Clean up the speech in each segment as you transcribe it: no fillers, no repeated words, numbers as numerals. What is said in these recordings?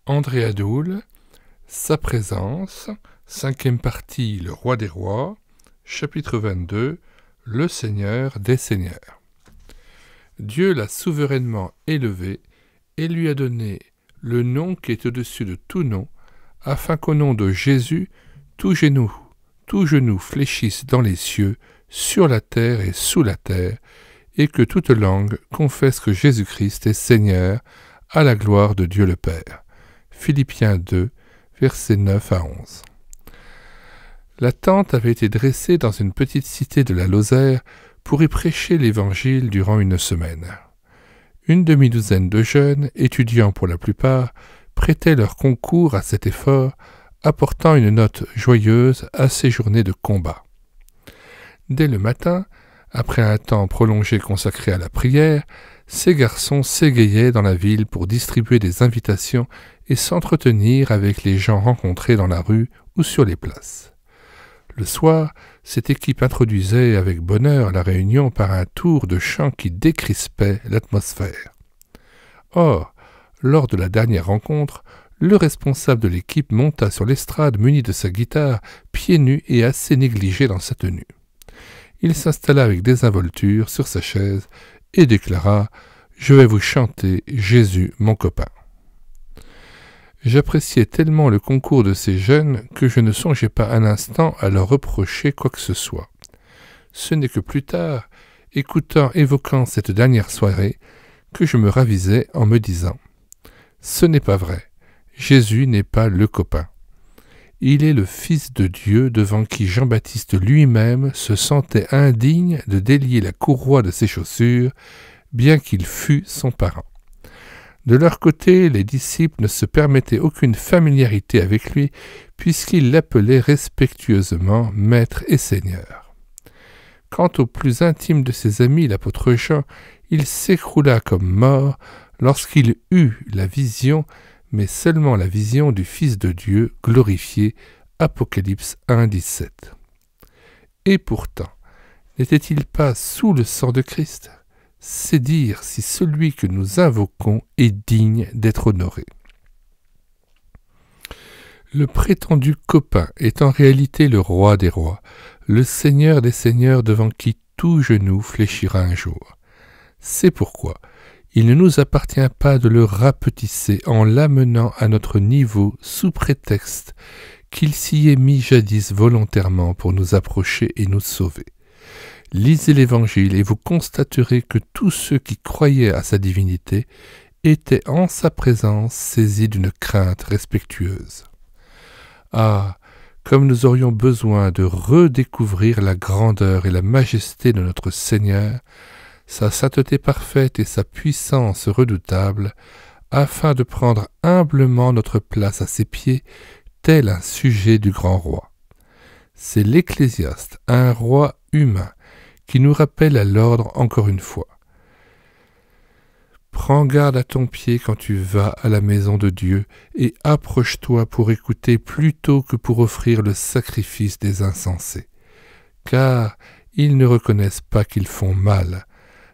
André Adoul, Sa présence, cinquième partie, le roi des rois, chapitre 22, le Seigneur des seigneurs. Dieu l'a souverainement élevé et lui a donné le nom qui est au-dessus de tout nom, afin qu'au nom de Jésus, tout genou fléchisse dans les cieux, sur la terre et sous la terre, et que toute langue confesse que Jésus-Christ est Seigneur, à la gloire de Dieu le Père. Philippiens 2, versets 9 à 11. La tente avait été dressée dans une petite cité de la Lozère pour y prêcher l'Évangile durant une semaine. Une demi-douzaine de jeunes, étudiants pour la plupart, prêtaient leur concours à cet effort, apportant une note joyeuse à ces journées de combat. Dès le matin, après un temps prolongé consacré à la prière, ces garçons s'égayaient dans la ville pour distribuer des invitations et s'entretenir avec les gens rencontrés dans la rue ou sur les places. Le soir, cette équipe introduisait avec bonheur la réunion par un tour de chant qui décrispait l'atmosphère. Or, lors de la dernière rencontre, le responsable de l'équipe monta sur l'estrade muni de sa guitare, pieds nus et assez négligé dans sa tenue. Il s'installa avec désinvolture sur sa chaise et déclara « Je vais vous chanter Jésus, mon copain ». J'appréciais tellement le concours de ces jeunes que je ne songeais pas un instant à leur reprocher quoi que ce soit. Ce n'est que plus tard, évoquant cette dernière soirée, que je me ravisais en me disant « Ce n'est pas vrai, Jésus n'est pas le copain. Il est le Fils de Dieu devant qui Jean-Baptiste lui-même se sentait indigne de délier la courroie de ses chaussures, bien qu'il fût son parent. De leur côté, les disciples ne se permettaient aucune familiarité avec lui, puisqu'ils l'appelaient respectueusement Maître et Seigneur. Quant au plus intime de ses amis, l'apôtre Jean, il s'écroula comme mort lorsqu'il eut la vision, mais seulement la vision du Fils de Dieu glorifié, Apocalypse 1, 17. Et pourtant, n'était-il pas sous le sang de Christ ? C'est dire si celui que nous invoquons est digne d'être honoré. Le prétendu copain est en réalité le roi des rois, le Seigneur des seigneurs devant qui tout genou fléchira un jour. C'est pourquoi il ne nous appartient pas de le rapetisser en l'amenant à notre niveau sous prétexte qu'il s'y est mis jadis volontairement pour nous approcher et nous sauver. Lisez l'Évangile et vous constaterez que tous ceux qui croyaient à sa divinité étaient en sa présence saisis d'une crainte respectueuse. Ah, comme nous aurions besoin de redécouvrir la grandeur et la majesté de notre Seigneur, sa sainteté parfaite et sa puissance redoutable, afin de prendre humblement notre place à ses pieds, tel un sujet du grand roi. C'est l'Ecclésiaste, un roi humain, qui nous rappelle à l'ordre encore une fois. Prends garde à ton pied quand tu vas à la maison de Dieu, et approche-toi pour écouter plutôt que pour offrir le sacrifice des insensés. Car ils ne reconnaissent pas qu'ils font mal.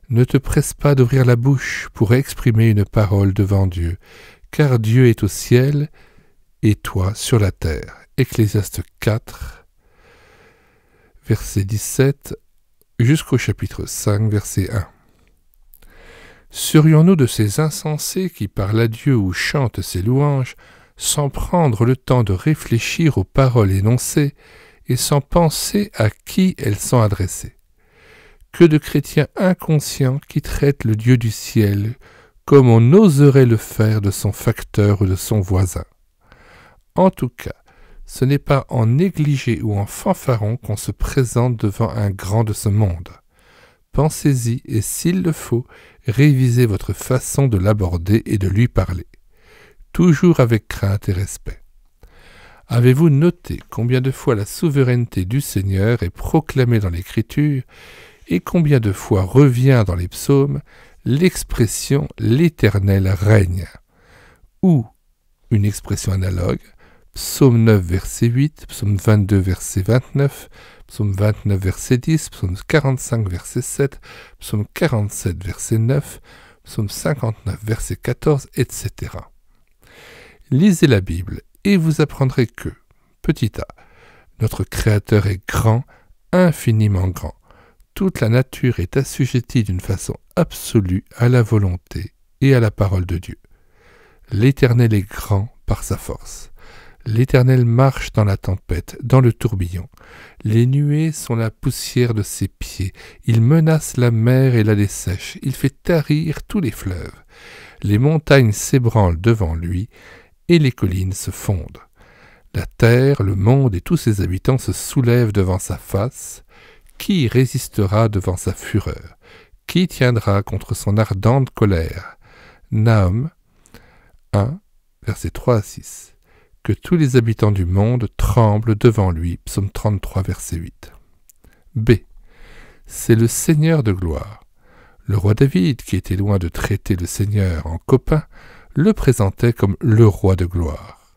Ne te presse pas d'ouvrir la bouche pour exprimer une parole devant Dieu, car Dieu est au ciel et toi sur la terre. Ecclésiaste 4, verset 17, jusqu'au chapitre 5, verset 1. Serions-nous de ces insensés qui parlent à Dieu ou chantent ses louanges, sans prendre le temps de réfléchir aux paroles énoncées et sans penser à qui elles sont adressées? Que de chrétiens inconscients qui traitent le Dieu du ciel comme on oserait le faire de son facteur ou de son voisin. En tout cas, ce n'est pas en négligé ou en fanfaron qu'on se présente devant un grand de ce monde. Pensez-y et, s'il le faut, révisez votre façon de l'aborder et de lui parler, toujours avec crainte et respect. Avez-vous noté combien de fois la souveraineté du Seigneur est proclamée dans l'Écriture et combien de fois revient dans les psaumes l'expression « l'Éternel règne » ou une expression analogue, Psaume 9, verset 8, Psaume 22, verset 29, Psaume 29, verset 10, Psaume 45, verset 7, Psaume 47, verset 9, Psaume 59, verset 14, etc. Lisez la Bible et vous apprendrez que, petit a, notre Créateur est grand, infiniment grand. Toute la nature est assujettie d'une façon absolue à la volonté et à la parole de Dieu. L'Éternel est grand par sa force. L'Éternel marche dans la tempête, dans le tourbillon. Les nuées sont la poussière de ses pieds. Il menace la mer et la dessèche. Il fait tarir tous les fleuves. Les montagnes s'ébranlent devant lui et les collines se fondent. La terre, le monde et tous ses habitants se soulèvent devant sa face. Qui résistera devant sa fureur? Qui tiendra contre son ardente colère? Nahum 1, versets 3 à 6. Que tous les habitants du monde tremblent devant lui. Psaume 33, verset 8. B. C'est le Seigneur de gloire. Le roi David, qui était loin de traiter le Seigneur en copain, le présentait comme le roi de gloire.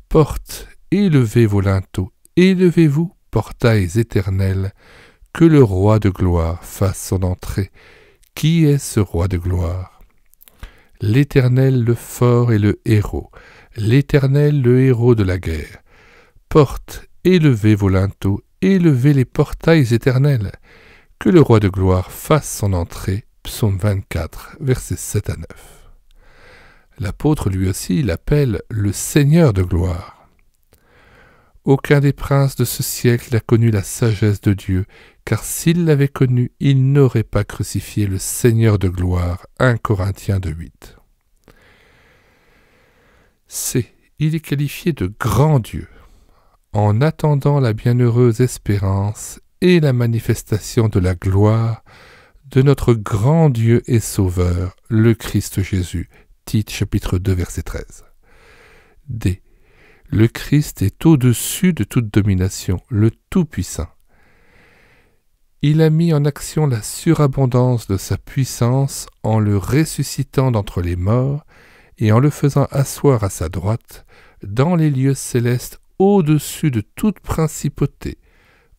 Portes, élevez vos linteaux, élevez-vous, portails éternels, que le roi de gloire fasse son entrée. Qui est ce roi de gloire? L'Éternel le fort et le héros, l'Éternel le héros de la guerre. Portes, élevez vos linteaux, élevez les portails éternels, que le roi de gloire fasse son entrée. Psaume 24, versets 7 à 9. L'apôtre lui aussi l'appelle le Seigneur de gloire. Aucun des princes de ce siècle n'a connu la sagesse de Dieu, car s'il l'avait connu, il n'aurait pas crucifié le Seigneur de gloire. 1 Corinthiens 2,8. C. Il est qualifié de grand Dieu. En attendant la bienheureuse espérance et la manifestation de la gloire de notre grand Dieu et Sauveur, le Christ Jésus. Tite chapitre 2, verset 13. D. Le Christ est au-dessus de toute domination, le Tout-Puissant. Il a mis en action la surabondance de sa puissance en le ressuscitant d'entre les morts et en le faisant asseoir à sa droite dans les lieux célestes au-dessus de toute principauté,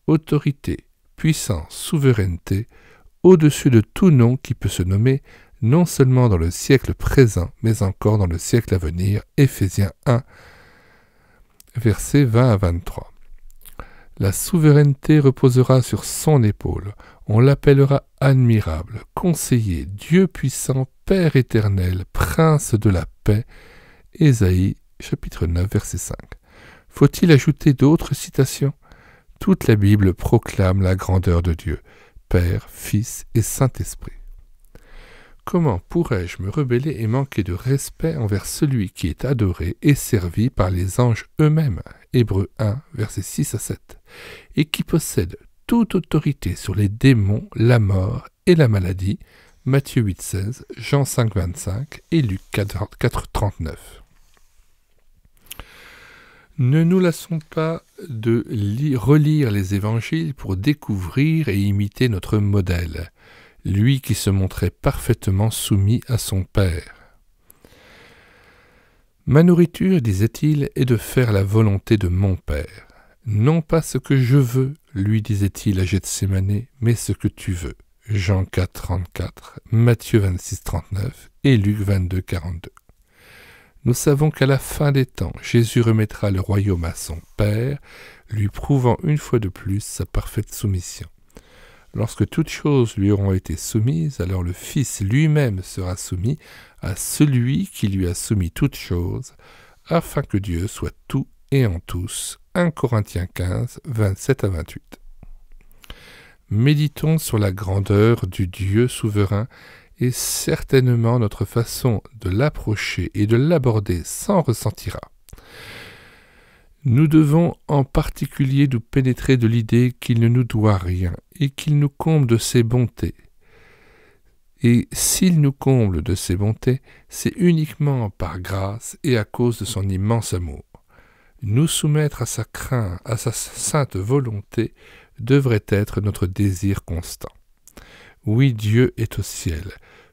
autorité, puissance, souveraineté, au-dessus de tout nom qui peut se nommer, non seulement dans le siècle présent, mais encore dans le siècle à venir. Éphésiens 1, versets 20 à 23. La souveraineté reposera sur son épaule. On l'appellera admirable, conseiller, Dieu puissant, Père éternel, prince de la paix. Ésaïe, chapitre 9, verset 5. Faut-il ajouter d'autres citations? Toute la Bible proclame la grandeur de Dieu, Père, Fils et Saint-Esprit. Comment pourrais-je me rebeller et manquer de respect envers celui qui est adoré et servi par les anges eux-mêmes? Hébreux 1, versets 6 à 7. Et qui possède toute autorité sur les démons, la mort et la maladie. Matthieu 8, 16, Jean 5, 25 et Luc 4, 39. Ne nous lassons pas de relire les évangiles pour découvrir et imiter notre modèle, lui qui se montrait parfaitement soumis à son Père. Ma nourriture, disait-il, est de faire la volonté de mon Père. Non pas ce que je veux, lui disait-il à Gethsémanée, mais ce que tu veux. Jean 4, 34, Matthieu 26, 39 et Luc 22, 42. Nous savons qu'à la fin des temps, Jésus remettra le royaume à son Père, lui prouvant une fois de plus sa parfaite soumission. Lorsque toutes choses lui auront été soumises, alors le Fils lui-même sera soumis à celui qui lui a soumis toutes choses, afin que Dieu soit tout et en tous. 1 Corinthiens 15, 27 à 28. Méditons sur la grandeur du Dieu souverain et certainement notre façon de l'approcher et de l'aborder s'en ressentira. Nous devons en particulier nous pénétrer de l'idée qu'il ne nous doit rien et qu'il nous comble de ses bontés. Et s'il nous comble de ses bontés, c'est uniquement par grâce et à cause de son immense amour. Nous soumettre à sa crainte, à sa sainte volonté, devrait être notre désir constant. Oui, Dieu est au ciel,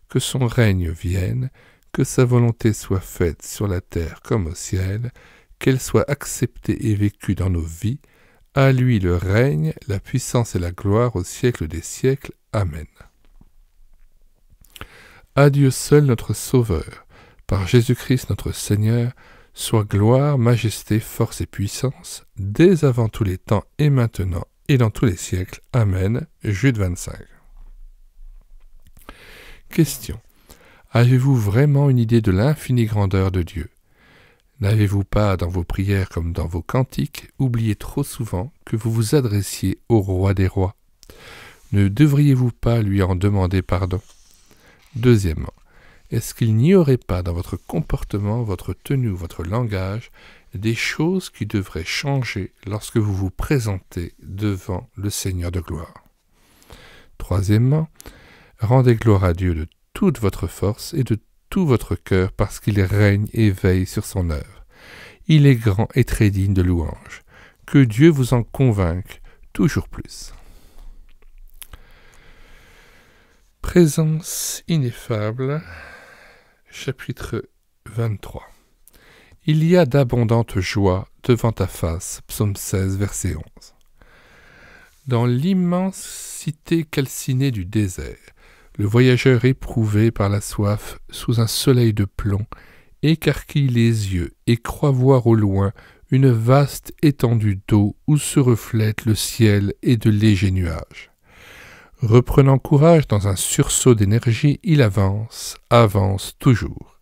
que son règne vienne, que sa volonté soit faite sur la terre comme au ciel, qu'elle soit acceptée et vécue dans nos vies. À lui le règne, la puissance et la gloire au siècle des siècles. Amen. À Dieu seul notre Sauveur, par Jésus-Christ notre Seigneur, soit gloire, majesté, force et puissance, dès avant tous les temps et maintenant et dans tous les siècles. Amen. Jude 25. Question. Avez-vous vraiment une idée de l'infinie grandeur de Dieu? N'avez-vous pas, dans vos prières comme dans vos cantiques, oublié trop souvent que vous vous adressiez au roi des rois? Ne devriez-vous pas lui en demander pardon? Deuxièmement, est-ce qu'il n'y aurait pas dans votre comportement, votre tenue ou votre langage des choses qui devraient changer lorsque vous vous présentez devant le Seigneur de gloire? Troisièmement, rendez gloire à Dieu de toute votre force et de tout votre cœur parce qu'il règne et veille sur son œuvre. Il est grand et très digne de louange. Que Dieu vous en convainque toujours plus. Présence ineffable, chapitre 23. Il y a d'abondantes joies devant ta face, psaume 16, verset 11. Dans l'immensité calcinée du désert, le voyageur éprouvé par la soif sous un soleil de plomb écarquille les yeux et croit voir au loin une vaste étendue d'eau où se reflètent le ciel et de légers nuages. Reprenant courage dans un sursaut d'énergie, il avance toujours.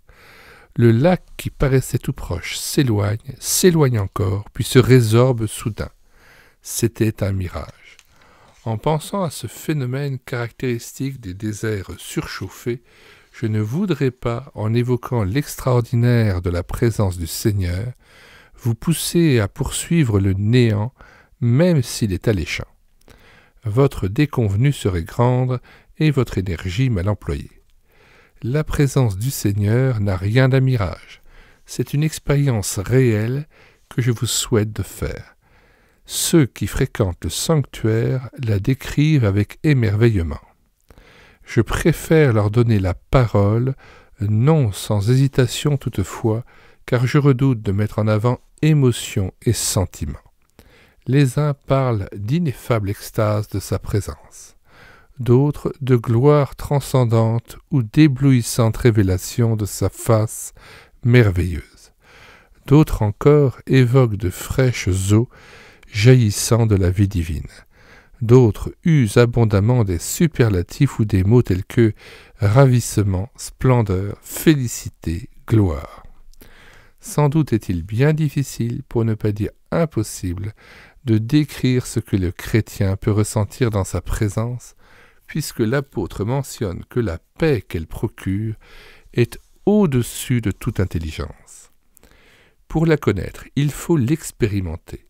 Le lac qui paraissait tout proche s'éloigne encore, puis se résorbe soudain. C'était un mirage. En pensant à ce phénomène caractéristique des déserts surchauffés, je ne voudrais pas, en évoquant l'extraordinaire de la présence du Seigneur, vous pousser à poursuivre le néant, même s'il est alléchant. Votre déconvenue serait grande et votre énergie mal employée. La présence du Seigneur n'a rien d'un mirage. C'est une expérience réelle que je vous souhaite de faire. Ceux qui fréquentent le sanctuaire la décrivent avec émerveillement. Je préfère leur donner la parole, non sans hésitation toutefois, car je redoute de mettre en avant émotion et sentiment. Les uns parlent d'ineffable extase de sa présence, d'autres de gloire transcendante ou d'éblouissante révélation de sa face merveilleuse. D'autres encore évoquent de fraîches eaux jaillissant de la vie divine. D'autres usent abondamment des superlatifs ou des mots tels que ravissement, splendeur, félicité, gloire. Sans doute est-il bien difficile, pour ne pas dire impossible, de décrire ce que le chrétien peut ressentir dans sa présence, puisque l'apôtre mentionne que la paix qu'elle procure est au-dessus de toute intelligence. Pour la connaître, il faut l'expérimenter.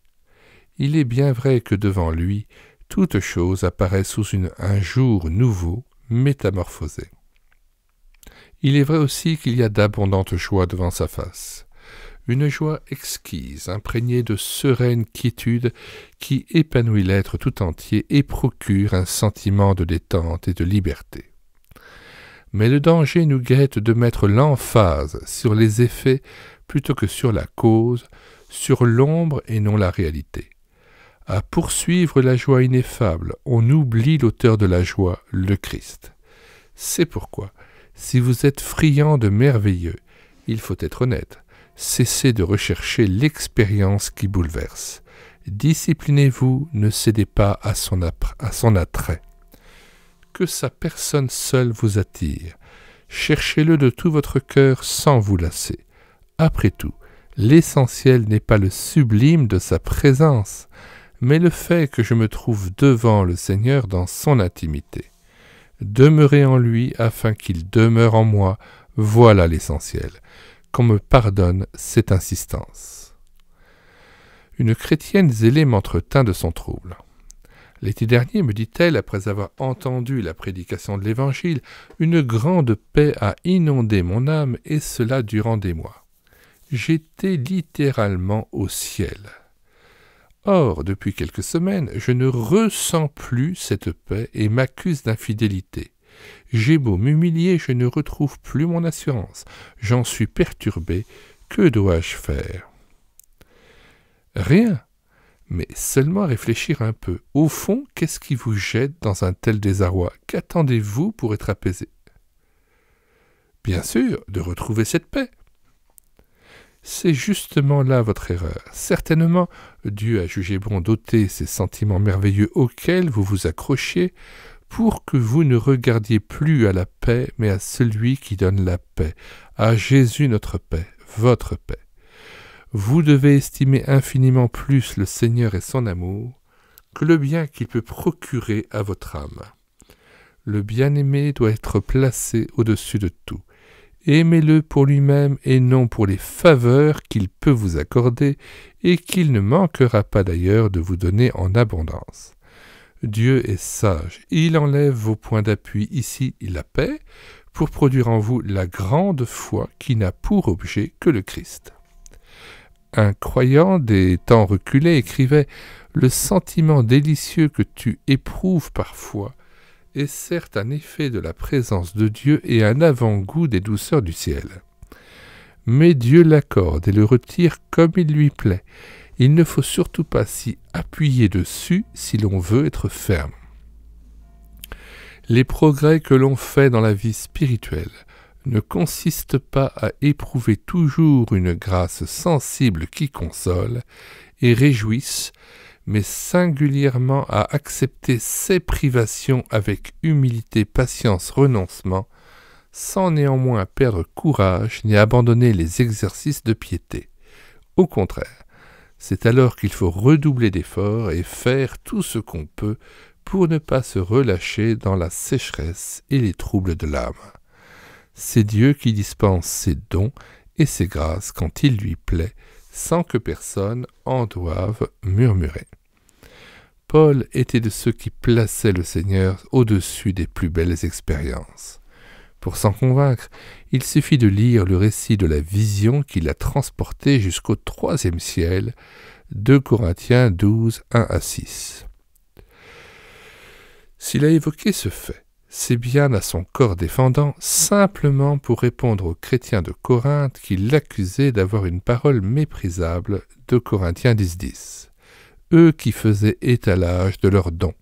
Il est bien vrai que devant lui, toute chose apparaît sous un jour nouveau, métamorphosé. Il est vrai aussi qu'il y a d'abondantes joies devant sa face. Une joie exquise, imprégnée de sereine quiétude qui épanouit l'être tout entier et procure un sentiment de détente et de liberté. Mais le danger nous guette de mettre l'emphase sur les effets plutôt que sur la cause, sur l'ombre et non la réalité. À poursuivre la joie ineffable, on oublie l'auteur de la joie, le Christ. C'est pourquoi, si vous êtes friand de merveilleux, il faut être honnête, cessez de rechercher l'expérience qui bouleverse. Disciplinez-vous, ne cédez pas à son attrait. Que sa personne seule vous attire. Cherchez-le de tout votre cœur sans vous lasser. Après tout, l'essentiel n'est pas le sublime de sa présence, mais le fait que je me trouve devant le Seigneur dans son intimité. Demeurez en lui afin qu'il demeure en moi, voilà l'essentiel. Qu'on me pardonne cette insistance. Une chrétienne zélée m'entretint de son trouble. L'été dernier, me dit-elle, après avoir entendu la prédication de l'Évangile, une grande paix a inondé mon âme, et cela durant des mois. J'étais littéralement au ciel. Or, depuis quelques semaines, je ne ressens plus cette paix et m'accuse d'infidélité. J'ai beau m'humilier, je ne retrouve plus mon assurance. J'en suis perturbé. Que dois-je faire? Rien, mais seulement réfléchir un peu. Au fond, qu'est-ce qui vous jette dans un tel désarroi? Qu'attendez-vous pour être apaisé? Bien sûr, de retrouver cette paix. C'est justement là votre erreur. Certainement, Dieu a jugé bon d'ôter ces sentiments merveilleux auxquels vous vous accrochiez pour que vous ne regardiez plus à la paix, mais à celui qui donne la paix, à Jésus notre paix, votre paix. Vous devez estimer infiniment plus le Seigneur et son amour que le bien qu'il peut procurer à votre âme. Le bien-aimé doit être placé au-dessus de tout. Aimez-le pour lui-même et non pour les faveurs qu'il peut vous accorder et qu'il ne manquera pas d'ailleurs de vous donner en abondance. Dieu est sage, il enlève vos points d'appui ici, la paix, pour produire en vous la grande foi qui n'a pour objet que le Christ. Un croyant des temps reculés écrivait « Le sentiment délicieux que tu éprouves parfois est certes un effet de la présence de Dieu et un avant-goût des douceurs du ciel. Mais Dieu l'accorde et le retire comme il lui plaît. Il ne faut surtout pas s'y appuyer dessus si l'on veut être ferme. Les progrès que l'on fait dans la vie spirituelle ne consistent pas à éprouver toujours une grâce sensible qui console et réjouisse, mais singulièrement à accepter ces privations avec humilité, patience, renoncement, sans néanmoins perdre courage ni abandonner les exercices de piété. Au contraire, c'est alors qu'il faut redoubler d'efforts et faire tout ce qu'on peut pour ne pas se relâcher dans la sécheresse et les troubles de l'âme. C'est Dieu qui dispense ses dons et ses grâces quand il lui plaît, sans que personne en doive murmurer. Paul était de ceux qui plaçaient le Seigneur au-dessus des plus belles expériences. Pour s'en convaincre, il suffit de lire le récit de la vision qui l'a transporté jusqu'au 3e ciel, 2 Corinthiens 12, 1 à 6. S'il a évoqué ce fait, c'est bien à son corps défendant, simplement pour répondre aux chrétiens de Corinthe qui l'accusaient d'avoir une parole méprisable, 2 Corinthiens 10, 10. Eux qui faisaient étalage de leurs dons.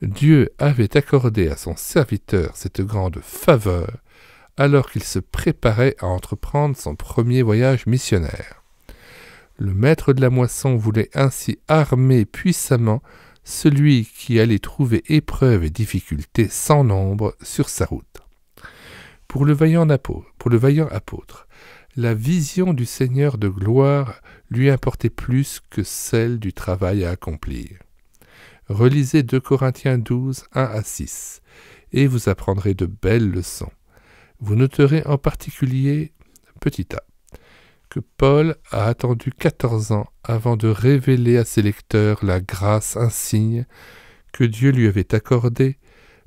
Dieu avait accordé à son serviteur cette grande faveur alors qu'il se préparait à entreprendre son premier voyage missionnaire. Le maître de la moisson voulait ainsi armer puissamment celui qui allait trouver épreuves et difficultés sans nombre sur sa route. Pour le vaillant apôtre, la vision du Seigneur de gloire lui importait plus que celle du travail à accomplir. Relisez 2 Corinthiens 12, 1 à 6, et vous apprendrez de belles leçons. Vous noterez en particulier, petit a, que Paul a attendu 14 ans avant de révéler à ses lecteurs la grâce insigne que Dieu lui avait accordée,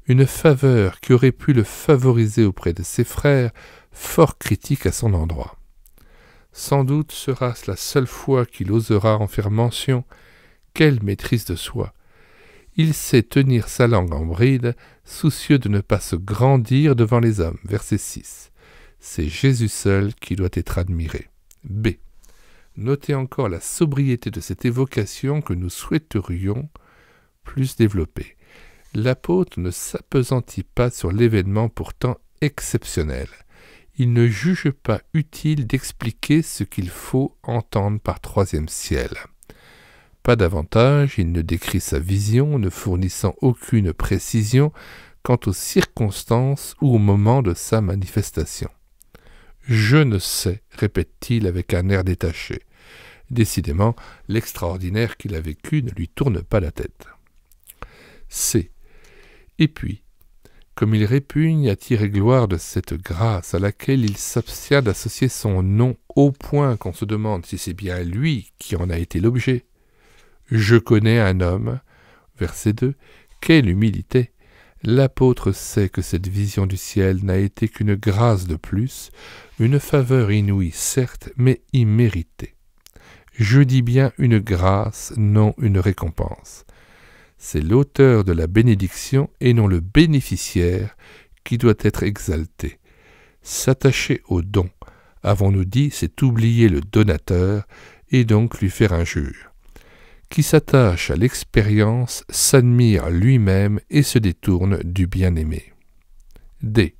une faveur qui aurait pu le favoriser auprès de ses frères, fort critiques à son endroit. Sans doute sera-ce la seule fois qu'il osera en faire mention. Quelle maîtrise de soi! Il sait tenir sa langue en bride, soucieux de ne pas se grandir devant les hommes. Verset 6. C'est Jésus seul qui doit être admiré. B. Notez encore la sobriété de cette évocation que nous souhaiterions plus développer. L'apôtre ne s'appesantit pas sur l'événement pourtant exceptionnel. Il ne juge pas utile d'expliquer ce qu'il faut entendre par 3e ciel. Pas davantage, il ne décrit sa vision, ne fournissant aucune précision quant aux circonstances ou au moment de sa manifestation. « Je ne sais », répète-t-il avec un air détaché. Décidément, l'extraordinaire qu'il a vécu ne lui tourne pas la tête. C. Et puis, comme il répugne à tirer gloire de cette grâce à laquelle il s'abstient d'associer son nom au point qu'on se demande si c'est bien lui qui en a été l'objet. Je connais un homme, verset 2, quelle humilité! L'apôtre sait que cette vision du ciel n'a été qu'une grâce de plus, une faveur inouïe certes, mais imméritée. Je dis bien une grâce, non une récompense. C'est l'auteur de la bénédiction et non le bénéficiaire qui doit être exalté. S'attacher au don, avons-nous dit, c'est oublier le donateur et donc lui faire injure. Qui s'attache à l'expérience s'admire lui-même et se détourne du bien-aimé. D.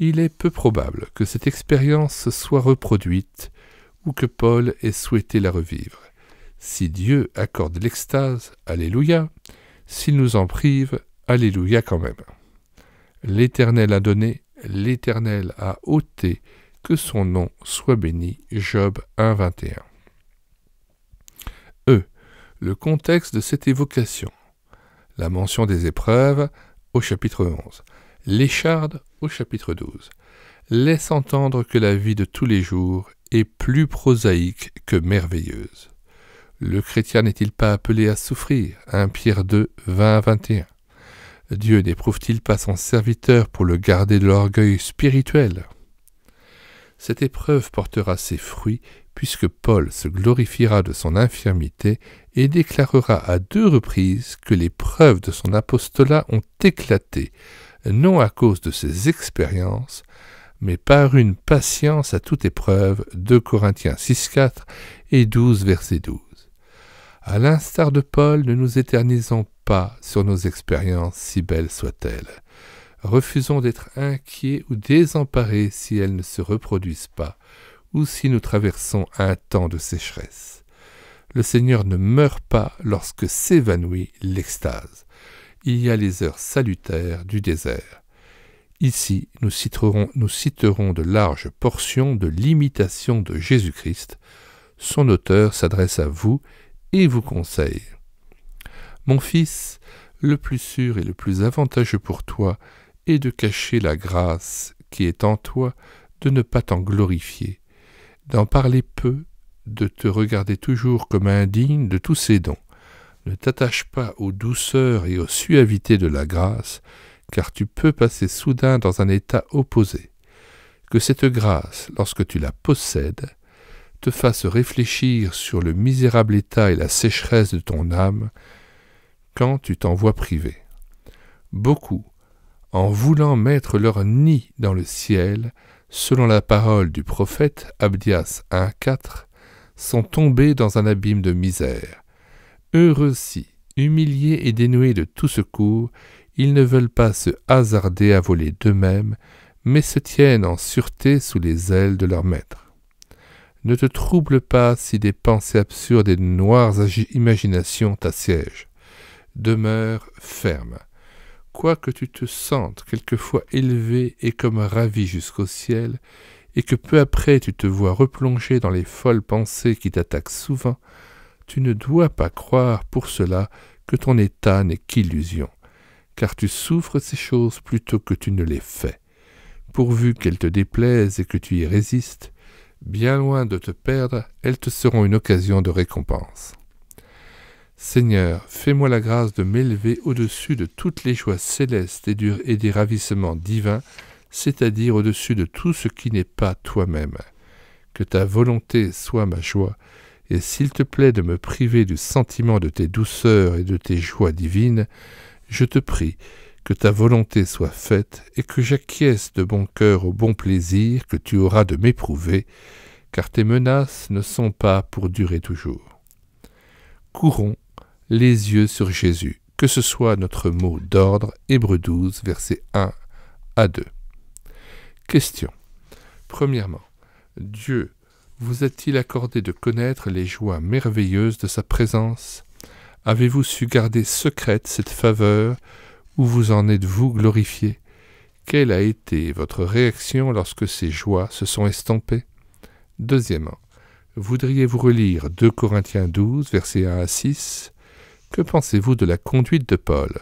il est peu probable que cette expérience soit reproduite ou que Paul ait souhaité la revivre. Si Dieu accorde l'extase, alléluia. S'il nous en prive, alléluia quand même. L'Éternel a donné, l'Éternel a ôté, que son nom soit béni. Job 1, 21. Le contexte de cette évocation. La mention des épreuves au chapitre 11. L'écharde au chapitre 12. Laisse entendre que la vie de tous les jours est plus prosaïque que merveilleuse. Le chrétien n'est-il pas appelé à souffrir? 1 Pierre 2, 20 à 21. Dieu n'éprouve-t-il pas son serviteur pour le garder de l'orgueil spirituel? Cette épreuve portera ses fruits, puisque Paul se glorifiera de son infirmité et déclarera à 2 reprises que les preuves de son apostolat ont éclaté, non à cause de ses expériences, mais par une patience à toute épreuve. 2 Corinthiens 6, 4 et 12, verset 12. À l'instar de Paul, ne nous éternisons pas sur nos expériences, si belles soient-elles. Refusons d'être inquiets ou désemparés si elles ne se reproduisent pas, ou si nous traversons un temps de sécheresse. Le Seigneur ne meurt pas lorsque s'évanouit l'extase. Il y a les heures salutaires du désert. Ici, nous citerons de larges portions de l'imitation de Jésus-Christ. Son auteur s'adresse à vous et vous conseille. Mon fils, le plus sûr et le plus avantageux pour toi est de cacher la grâce qui est en toi, de ne pas t'en glorifier, d'en parler peu, de te regarder toujours comme indigne de tous ses dons. Ne t'attache pas aux douceurs et aux suavités de la grâce, car tu peux passer soudain dans un état opposé. Que cette grâce, lorsque tu la possèdes, te fasse réfléchir sur le misérable état et la sécheresse de ton âme quand tu t'en vois privé. Beaucoup, en voulant mettre leur nid dans le ciel, selon la parole du prophète Abdias 1,4, sont tombés dans un abîme de misère. Heureux-ci, humiliés et dénués de tout secours, ils ne veulent pas se hasarder à voler d'eux-mêmes, mais se tiennent en sûreté sous les ailes de leur maître. Ne te trouble pas si des pensées absurdes et de noires imaginations t'assiègent. Demeure ferme. Quoique tu te sentes quelquefois élevé et comme ravi jusqu'au ciel, et que peu après tu te vois replongé dans les folles pensées qui t'attaquent souvent, tu ne dois pas croire pour cela que ton état n'est qu'illusion, car tu souffres ces choses plutôt que tu ne les fais. Pourvu qu'elles te déplaisent et que tu y résistes, bien loin de te perdre, elles te seront une occasion de récompense. Seigneur, fais-moi la grâce de m'élever au-dessus de toutes les joies célestes et des ravissements divins, c'est-à-dire au-dessus de tout ce qui n'est pas toi-même. Que ta volonté soit ma joie, et s'il te plaît de me priver du sentiment de tes douceurs et de tes joies divines, je te prie que ta volonté soit faite et que j'acquiesce de bon cœur au bon plaisir que tu auras de m'éprouver, car tes menaces ne sont pas pour durer toujours. Courons les yeux sur Jésus, que ce soit notre mot d'ordre, Hébreux 12, versets 1 à 2. Question. Premièrement, Dieu vous a-t-il accordé de connaître les joies merveilleuses de sa présence? Avez-vous su garder secrète cette faveur, ou vous en êtes-vous glorifié? Quelle a été votre réaction lorsque ces joies se sont estompées? Deuxièmement, voudriez-vous relire 2 Corinthiens 12, versets 1 à 6? Que pensez-vous de la conduite de Paul?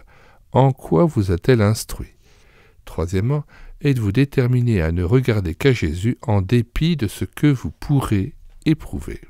En quoi vous a-t-elle instruit? Troisièmement, êtes-vous déterminé à ne regarder qu'à Jésus en dépit de ce que vous pourrez éprouver?